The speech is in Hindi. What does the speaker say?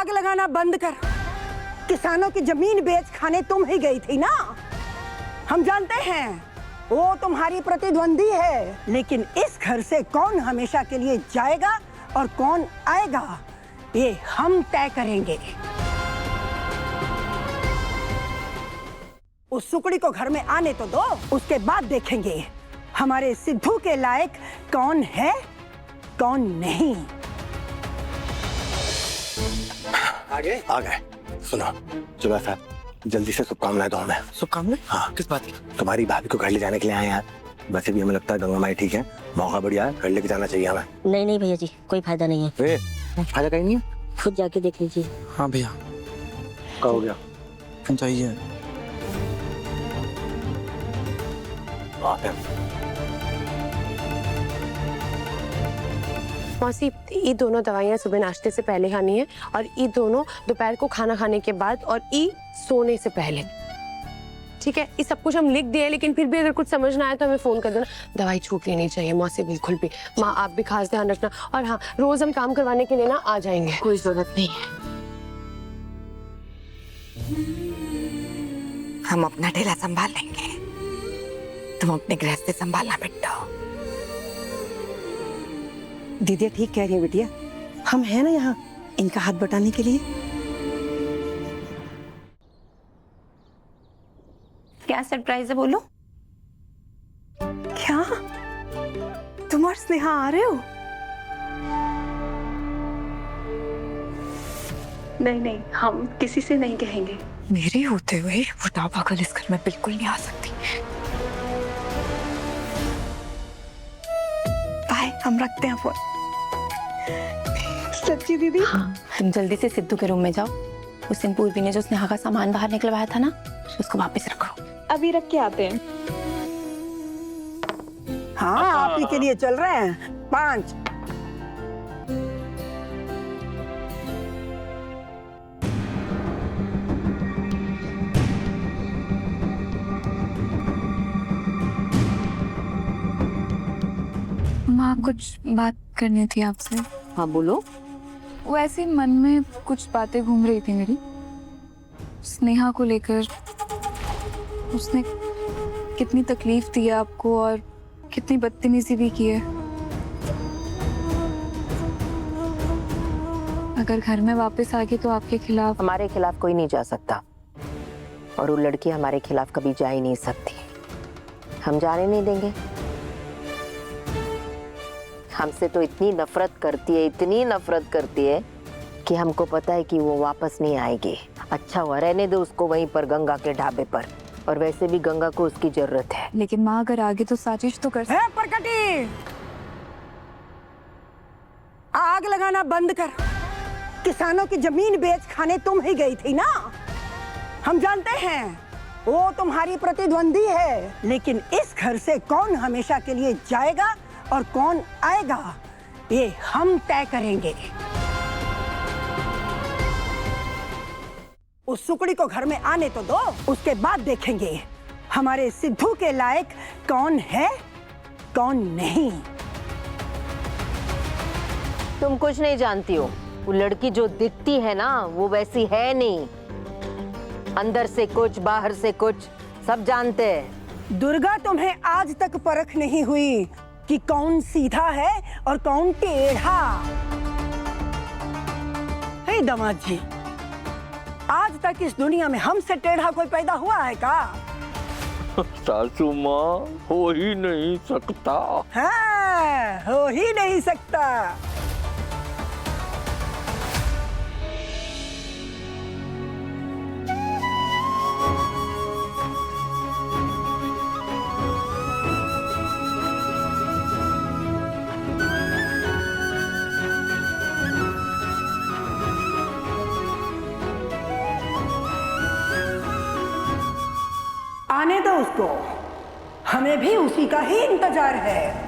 आग लगाना बंद कर। किसानों की जमीन बेच खाने तुम ही गई थी ना। हम जानते हैं वो तुम्हारी प्रतिद्वंदी है, लेकिन इस घर से कौन हमेशा के लिए जाएगा और कौन आएगा ये हम तय करेंगे। उस सुकड़ी को घर में आने तो दो, उसके बाद देखेंगे हमारे सिद्धू के लायक कौन है कौन नहीं। आ गए। सुनो जुबैर साहब, जल्दी से शुभकामनाएं दो हमें। शुभकामनाएं? हाँ। किस बात की? तुम्हारी भाभी को घर ले जाने के लिए आए हैं। वैसे भी हमें लगता है गंगा माई ठीक है, मौका बढ़िया है, घर लेके जाना चाहिए हमें। नहीं भैया जी, कोई फायदा नहीं है। फायदा कहीं नहीं है, खुद जाके देख लीजिए। हाँ भैया। क्या हो गया? चाहिए। मौसी, ये दोनों दवाइयाँ सुबह नाश्ते से पहले खानी है और ये दोनों दोपहर को खाना खाने के बाद और ये सोने से पहले। ठीक है, ये सब कुछ हम लिख दिए, लेकिन फिर भी अगर कुछ समझ ना आए तो हमें फोन कर देना। दवाई छूटनी नहीं चाहिए मौसी, बिल्कुल भी। माँ आप भी खास ध्यान रखना। और हाँ, रोज हम काम करवाने के लिए ना आ जाएंगे। कोई जरूरत नहीं है। हम अपना ढेला संभाल लेंगे, तुम अपने गृहस्थी संभालना बेटा। दीदी ठीक कह रही है बिटिया, हम हैं ना यहाँ इनका हाथ बटाने के लिए। क्या सरप्राइज है बोलो? क्या तुम और स्नेहा आ रहे हो? नहीं, हम किसी से नहीं कहेंगे। मेरे होते हुए वो पागल इस घर में बिल्कुल नहीं आ सकती। बाय, हम रखते हैं फोन। सच्ची दीदी? हाँ, तुम जल्दी से सिद्धू के रूम में जाओ। उस दिन पूर्वी ने जो स्नेहा का सामान बाहर निकलवाया था ना, उसको वापस रखो। अभी रख के आते हैं। हाँ, आप ही के लिए चल रहे हैं। 5 माँ, कुछ बात करनी थी आपसे। हाँ बोलो। वैसे मन में कुछ बातें घूम रही थी मेरी, स्नेहा को लेकर। उसने कितनी तकलीफ दी है आपको और कितनी बदतमीजी भी की है। अगर घर में वापस आ गई तो आपके खिलाफ। हमारे खिलाफ कोई नहीं जा सकता और वो लड़की हमारे खिलाफ कभी जा ही नहीं सकती। हम जाने नहीं देंगे। हमसे तो इतनी नफरत करती है कि हमको पता है कि वो वापस नहीं आएगी। अच्छा हुआ, रहने दो उसको वहीं पर गंगा के ढाबे पर। और वैसे भी गंगा को उसकी जरूरत है। लेकिन माँ, अगर आगे तो साजिश तो कर है। परकटी, आग लगाना बंद कर। किसानों की जमीन बेच खाने तुम ही गई थी ना। हम जानते हैं वो तुम्हारी प्रतिद्वंदी है, लेकिन इस घर से कौन हमेशा के लिए जाएगा और कौन आएगा ये हम तय करेंगे। उस सुकड़ी को घर में आने तो दो, उसके बाद देखेंगे हमारे सिद्धू के लायक कौन है कौन नहीं। तुम कुछ नहीं जानती हो। वो लड़की जो दिखती है ना, वो वैसी है नहीं। अंदर से कुछ, बाहर से कुछ, सब जानते हैं। दुर्गा, तुम्हें आज तक परख नहीं हुई कि कौन सीधा है और कौन टेढ़ा। हे दामाद जी, आज तक इस दुनिया में हमसे टेढ़ा कोई पैदा हुआ है का? सासू माँ, हो ही नहीं सकता। हाँ, हो ही नहीं सकता। आने दो उसको, हमें भी उसी का ही इंतजार है।